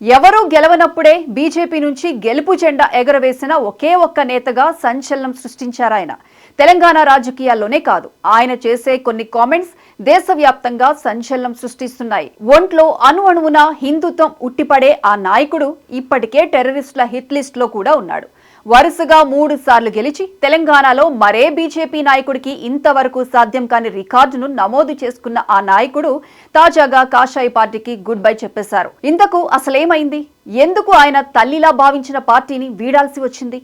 ఎవరూ గెలవనప్పుడే బీజేపీ నుంచి గెలుపు జెండా ఎగరవేసిన ఒకే ఒక్క నేతగా సంచలనం సృష్టించారాయన. తెలంగాణ రాజకీయాల్లోనే కాదు, ఆయన చేసే కొన్ని కామెంట్స్ దేశవ్యాప్తంగా సంచలనం సృష్టిస్తున్నాయి. ఒంట్లో అణువున హిందుత్వం ఉట్టిపడే ఆ నాయకుడు ఇప్పటికే టెర్రరిస్టుల హిట్ లిస్ట్ లో కూడా ఉన్నాడు. వరుసగా 3 సార్లు గెలిచి తెలంగాణలో మరే బీజేపీ నాయకుడికి ఇంతవరకు సాధ్యం కాని రికార్డును నమోదు చేసుకున్న ఆ నాయకుడు తాజాగా కాషాయ పార్టీకి గుడ్ బై చెప్పేశారు. ఇంతకు అసలేమైంది? ఎందుకు ఆయన తల్లిలా భావించిన పార్టీని వీడాల్సి వచ్చింది?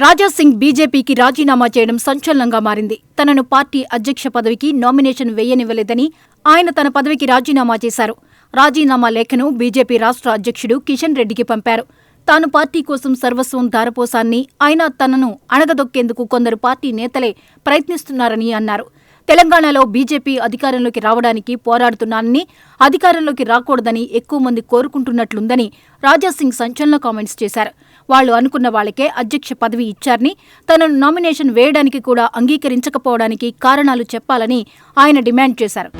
రాజాసింగ్ బీజేపీకి రాజీనామా చేయడం సంచలనంగా మారింది. తనను పార్టీ అధ్యక్ష పదవికి నామినేషన్ వేయనివ్వలేదని ఆయన తన పదవికి రాజీనామా చేశారు. రాజీనామా లేఖను బీజేపీ రాష్ట్ర అధ్యక్షుడు కిషన్ రెడ్డికి పంపారు. తాను పార్టీ కోసం సర్వస్వం ధారపోసాన్ని, అయినా తనను అణగదొక్కేందుకు కొందరు పార్టీ నేతలే ప్రయత్నిస్తున్నారని అన్నారు. తెలంగాణలో బీజేపీ అధికారంలోకి రావడానికి పోరాడుతున్నానని, అధికారంలోకి రాకూడదని ఎక్కువ మంది కోరుకుంటున్నట్లుందని రాజాసింగ్ సంచలన కామెంట్స్ చేశారు. వాళ్లు అనుకున్న వాళ్లకే అధ్యక్ష పదవి ఇచ్చారని, తనను నామినేషన్ వేయడానికి కూడా అంగీకరించకపోవడానికి కారణాలు చెప్పాలని ఆయన డిమాండ్ చేశారు.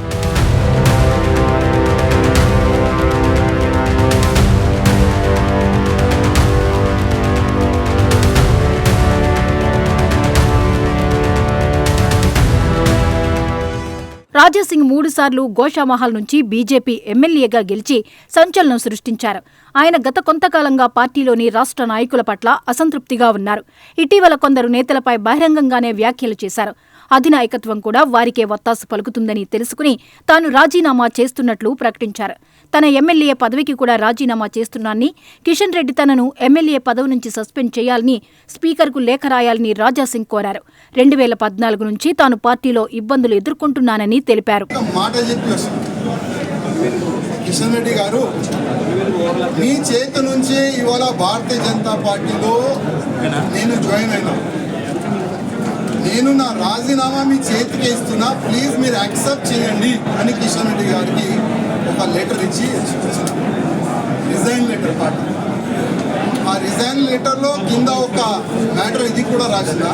రాజాసింగ్ 3 సార్లు గోషామహల్ నుంచి బీజేపీ ఎమ్మెల్యేగా గెలిచి సంచలనం సృష్టించారు. ఆయన గత కొంతకాలంగా పార్టీలోని రాష్ట్ర నాయకుల పట్ల అసంతృప్తిగా ఉన్నారు. ఇటీవల కొందరు నేతలపై బహిరంగంగానే వ్యాఖ్యలు చేశారు. అధినాయకత్వం కూడా వారికే వత్తాసు పలుకుతుందని తెలుసుకుని తాను రాజీనామా చేస్తున్నట్లు ప్రకటించారు. తన ఎమ్మెల్యే పదవికి కూడా రాజీనామా చేస్తున్నానని, కిషన్ రెడ్డి తనను ఎమ్మెల్యే పదవి నుంచి సస్పెండ్ చేయాలని స్పీకర్కు లేఖ రాయాలని రాజాసింగ్ కోరారు. 2014 నుంచి తాను పార్టీలో ఇబ్బందులు ఎదుర్కొంటున్నానని తెలిపారు. కిషన్ రెడ్డి గారు, మీ చేతి నుంచి ఇవాళ భారతీయ జనతా పార్టీలో నేను జాయిన్ అయినా, నేను నా రాజీనామా మీ చేతికి ఇస్తున్నా, ప్లీజ్ మీరు యాక్సెప్ట్ చేయండి అని కిషన్ రెడ్డి గారికి ఒక లెటర్ ఇచ్చి రిజైన్ లెటర్ పార్టీ. ఆ రిజైన్ లెటర్లో కింద ఒక మ్యాటర్ ఇది కూడా రాసిన,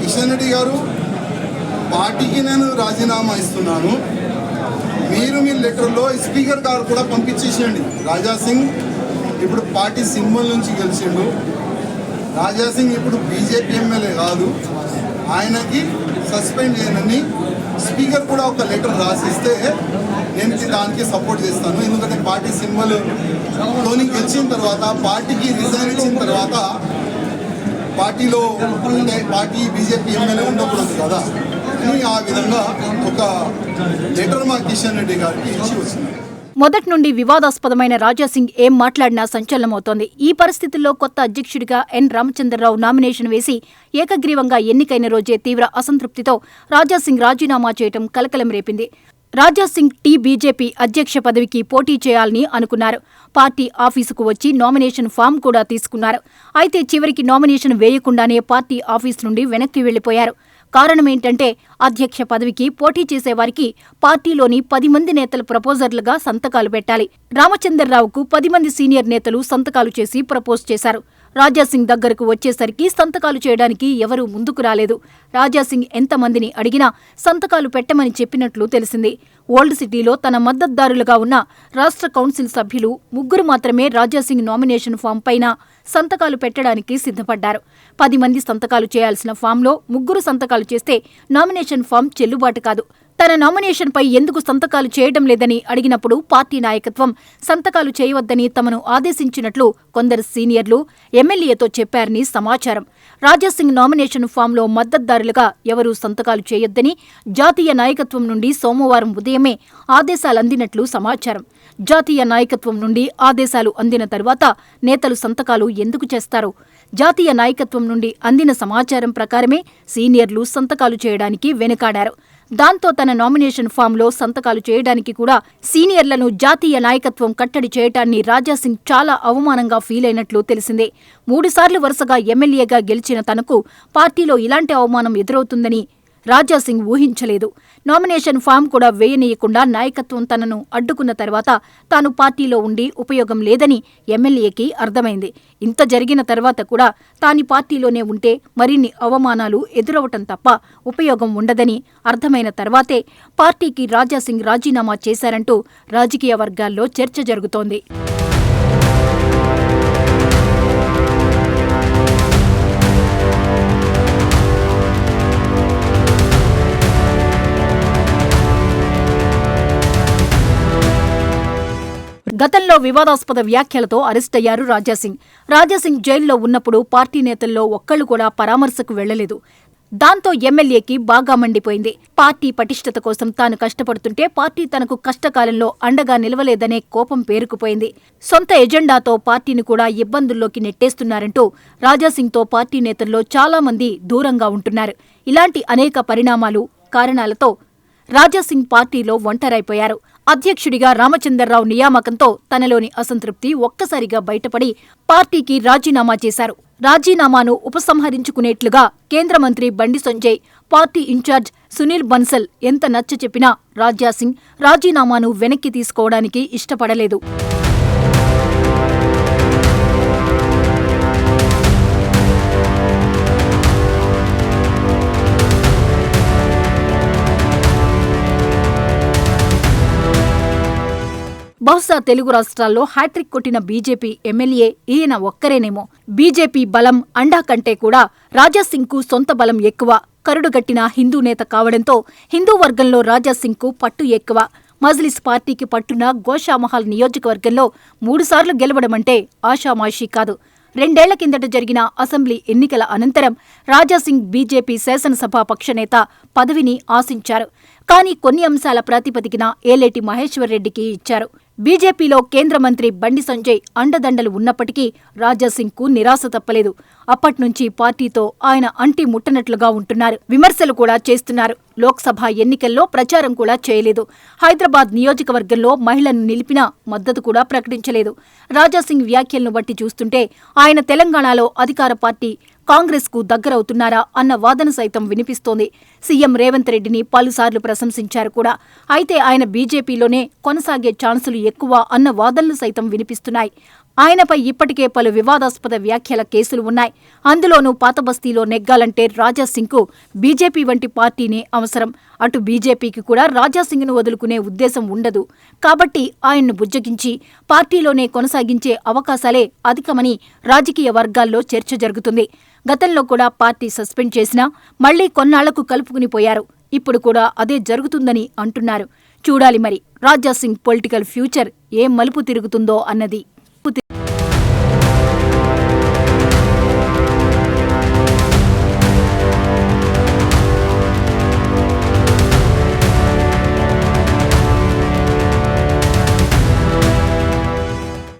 కిషన్ రెడ్డి గారు, పార్టీకి నేను రాజీనామా ఇస్తున్నాను, మీరు మీ లెటర్లో స్పీకర్ గారు కూడా పంపించేసేయండి. రాజాసింగ్ ఇప్పుడు పార్టీ సింబల్ నుంచి గెలిచిండు. రాజాసింగ్ ఇప్పుడు బీజేపీ ఎమ్మెల్యే కాదు, ఆయనకి సస్పెండ్ చేయనని స్పీకర్ కూడా ఒక లెటర్ రాసిస్తే నేను దానికి సపోర్ట్ చేస్తాను. ఎందుకంటే పార్టీ సింబల్తోని గెలిచిన తర్వాత, పార్టీకి రిజైన్ ఇచ్చిన తర్వాత పార్టీలో పార్టీ బీజేపీ ఎమ్మెల్యే ఉండకూడదు కదా అని ఆ విధంగా ఒక లెటర్ మా కిషన్ రెడ్డి గారికి ఇచ్చి వచ్చింది. మొదటి నుండి వివాదాస్పదమైన రాజాసింగ్ ఏం మాట్లాడినా సంచలనమవుతోంది. ఈ పరిస్థితుల్లో కొత్త అధ్యక్షుడిగా ఎన్ రామచంద్రరావు నామినేషన్ వేసి ఏకగ్రీవంగా ఎన్నికైన రోజే తీవ్ర అసంతృప్తితో రాజాసింగ్ రాజీనామా చేయడం కలకలం రేపింది. రాజాసింగ్ బీజేపీ అధ్యక్ష పదవికి పోటీ చేయాలని అనుకున్నారు. పార్టీ ఆఫీసుకు వచ్చి నామినేషన్ ఫామ్ కూడా తీసుకున్నారు. అయితే చివరికి నామినేషన్ వేయకుండానే పార్టీ ఆఫీసు నుండి వెనక్కి వెళ్లిపోయారు. కారణమేంటంటే, అధ్యక్ష పదవికి పోటీ చేసేవారికి పార్టీలోని 10 మంది నేతలు ప్రపోజర్లుగా సంతకాలు పెట్టాలి. రామచంద్రరావుకు 10 మంది సీనియర్ నేతలు సంతకాలు చేసి ప్రపోజ్ చేశారు. రాజాసింగ్ దగ్గరకు వచ్చేసరికి సంతకాలు చేయడానికి ఎవరూ ముందుకు రాలేదు. రాజాసింగ్ ఎంతమందిని అడిగినా సంతకాలు పెట్టమని చెప్పినట్లు తెలిసింది. ఓల్డ్ సిటీలో తన మద్దతుదారులుగా ఉన్న రాష్ట్ర కౌన్సిల్ సభ్యులు 3 మాత్రమే రాజాసింగ్ నామినేషన్ ఫామ్ పైన సంతకాలు పెట్టడానికి సిద్ధపడ్డారు. 10 మంది సంతకాలు చేయాల్సిన ఫామ్లో 3 సంతకాలు చేస్తే నామినేషన్ ఫామ్ చెల్లుబాటు కాదు. తన నామినేషన్పై ఎందుకు సంతకాలు చేయడం లేదని అడిగినప్పుడు పార్టీ నాయకత్వం సంతకాలు చేయవద్దని తమను ఆదేశించినట్లు కొందరు సీనియర్లు ఎమ్మెల్యేతో చెప్పారని సమాచారం. రాజాసింగ్ నామినేషన్ ఫామ్లో మద్దతుదారులుగా ఎవరూ సంతకాలు చేయొద్దని జాతీయ నాయకత్వం నుండి సోమవారం ఉదయమే ఆదేశాలందినట్లు సమాచారం. జాతీయ నాయకత్వం నుండి ఆదేశాలు అందిన తరువాత నేతలు సంతకాలు ఎందుకు చేస్తారు? జాతీయ నాయకత్వం నుండి అందిన సమాచారం ప్రకారమే సీనియర్లు సంతకాలు చేయడానికి వెనుకాడారు. దాంతో తన నామినేషన్ ఫామ్లో సంతకాలు చేయడానికి కూడా సీనియర్లను జాతీయ నాయకత్వం కట్టడి చేయటాన్ని రాజాసింగ్ చాలా అవమానంగా ఫీల్ అయినట్లు తెలిసిందే. 3 సార్లు వరుసగా ఎమ్మెల్యేగా గెలిచిన తనకు పార్టీలో ఇలాంటి అవమానం ఎదురవుతుందని రాజాసింగ్ ఊహించలేదు. నామినేషన్ ఫామ్ కూడా వేయనీయకుండా నాయకత్వం తనను అడ్డుకున్న తర్వాత తాను పార్టీలో ఉండి ఉపయోగం లేదని ఎమ్మెల్యేకి అర్థమైంది. ఇంత జరిగిన తర్వాత కూడా తాను పార్టీలోనే ఉంటే మరిన్ని అవమానాలు ఎదురవటం తప్ప ఉపయోగం ఉండదని అర్థమైన తర్వాతే పార్టీకి రాజాసింగ్ రాజీనామా చేశారంటూ రాజకీయ వర్గాల్లో చర్చ జరుగుతోంది. గతంలో వివాదాస్పద వ్యాఖ్యలతో అరెస్టయ్యారు రాజాసింగ్. రాజాసింగ్ జైల్లో ఉన్నప్పుడు పార్టీ నేతల్లో ఒక్కళ్లు కూడా పరామర్శకు వెళ్లలేదు. దాంతో ఎమ్మెల్యేకి బాగా మండిపోయింది. పార్టీ పటిష్టత కోసం తాను కష్టపడుతుంటే పార్టీ తనకు కష్టకాలంలో అండగా నిలవలేదనే కోపం పేరుకుపోయింది. సొంత ఎజెండాతో పార్టీని కూడా ఇబ్బందుల్లోకి నెట్టేస్తున్నారంటూ రాజాసింగ్తో పార్టీ నేతల్లో చాలా మంది దూరంగా ఉంటున్నారు. ఇలాంటి అనేక పరిణామాలు కారణాలతో రాజాసింగ్ పార్టీలో ఒంటరైపోయారు. అధ్యక్షుడిగా రామచందర్రావు నియామకంతో తనలోని అసంతృప్తి ఒక్కసారిగా బయటపడి పార్టీకి రాజీనామా చేశారు. రాజీనామాను ఉపసంహరించుకునేట్లుగా కేంద్ర మంత్రి బండి సంజయ్, పార్టీ ఇన్ఛార్జ్ సునీల్ బన్సల్ ఎంత నచ్చచెప్పినా రాజాసింగ్ రాజీనామాను వెనక్కి తీసుకోవడానికి ఇష్టపడలేదు. బహుశా తెలుగు రాష్ట్రాల్లో హ్యాట్రిక్ కొట్టిన బీజేపీ ఎమ్మెల్యే ఈయన ఒక్కరేనేమో. బీజేపీ బలం అండా కంటే కూడా రాజాసింగ్కు సొంత బలం ఎక్కువ. కరుడుగట్టిన హిందూ నేత కావడంతో హిందూ వర్గంలో రాజాసింగ్కు పట్టు ఎక్కువ. మజ్లిస్ పార్టీకి పట్టున గోషామహల్ నియోజకవర్గంలో 3 సార్లు గెలవడమంటే ఆషామాషీ కాదు. 2 ఏళ్ల కిందట జరిగిన అసెంబ్లీ ఎన్నికల అనంతరం రాజాసింగ్ బీజేపీ శాసనసభా పక్షనేత పదవిని ఆశించారు. కానీ కొన్ని అంశాల ప్రాతిపదికన ఏలేటి మహేశ్వర్ రెడ్డికి ఇచ్చారు. బీజేపీలో కేంద్ర మంత్రి బండి సంజయ్ అండదండలు ఉన్నప్పటికీ రాజాసింగ్కు నిరాశ తప్పలేదు. అప్పట్నుంచి పార్టీతో ఆయన అంటి ముట్టనట్లుగా ఉంటున్నారు. విమర్శలు కూడా చేస్తున్నారు. లోక్సభ ఎన్నికల్లో ప్రచారం కూడా చేయలేదు. హైదరాబాద్ నియోజకవర్గంలో మహిళను నిలిపినా మద్దతు కూడా ప్రకటించలేదు. రాజాసింగ్ వ్యాఖ్యలను బట్టి చూస్తుంటే ఆయన తెలంగాణలో అధికార పార్టీ కాంగ్రెస్కు దగ్గరవుతున్నారా అన్న వాదన సైతం వినిపిస్తోంది. సీఎం రేవంత్ రెడ్డిని పలుసార్లు ప్రశంసించారు కూడా. అయితే ఆయన బీజేపీలోనే కొనసాగే ఛాన్సులు ఎక్కువ అన్న వాదనలు సైతం వినిపిస్తున్నాయి. ఆయనపై ఇప్పటికే పలు వివాదాస్పద వ్యాఖ్యల కేసులు ఉన్నాయి. అందులోనూ పాతబస్తీలో నెగ్గాలంటే రాజాసింగ్కు బీజేపీ వంటి పార్టీనే అవసరం. అటు బీజేపీకి కూడా రాజాసింగ్ను వదులుకునే ఉద్దేశం ఉండదు. కాబట్టి ఆయన్ను బుజ్జగించి పార్టీలోనే కొనసాగించే అవకాశాలే అధికమని రాజకీయ వర్గాల్లో చర్చ జరుగుతుంది. గతంలో కూడా పార్టీ సస్పెండ్ చేసినా మళ్లీ కొన్నాళ్లకు కలుపుకునిపోయారు. ఇప్పుడు కూడా అదే జరుగుతుందని అంటున్నారు. చూడాలి మరి రాజాసింగ్ పొలిటికల్ ఫ్యూచర్ ఏం మలుపు తిరుగుతుందో అన్నది.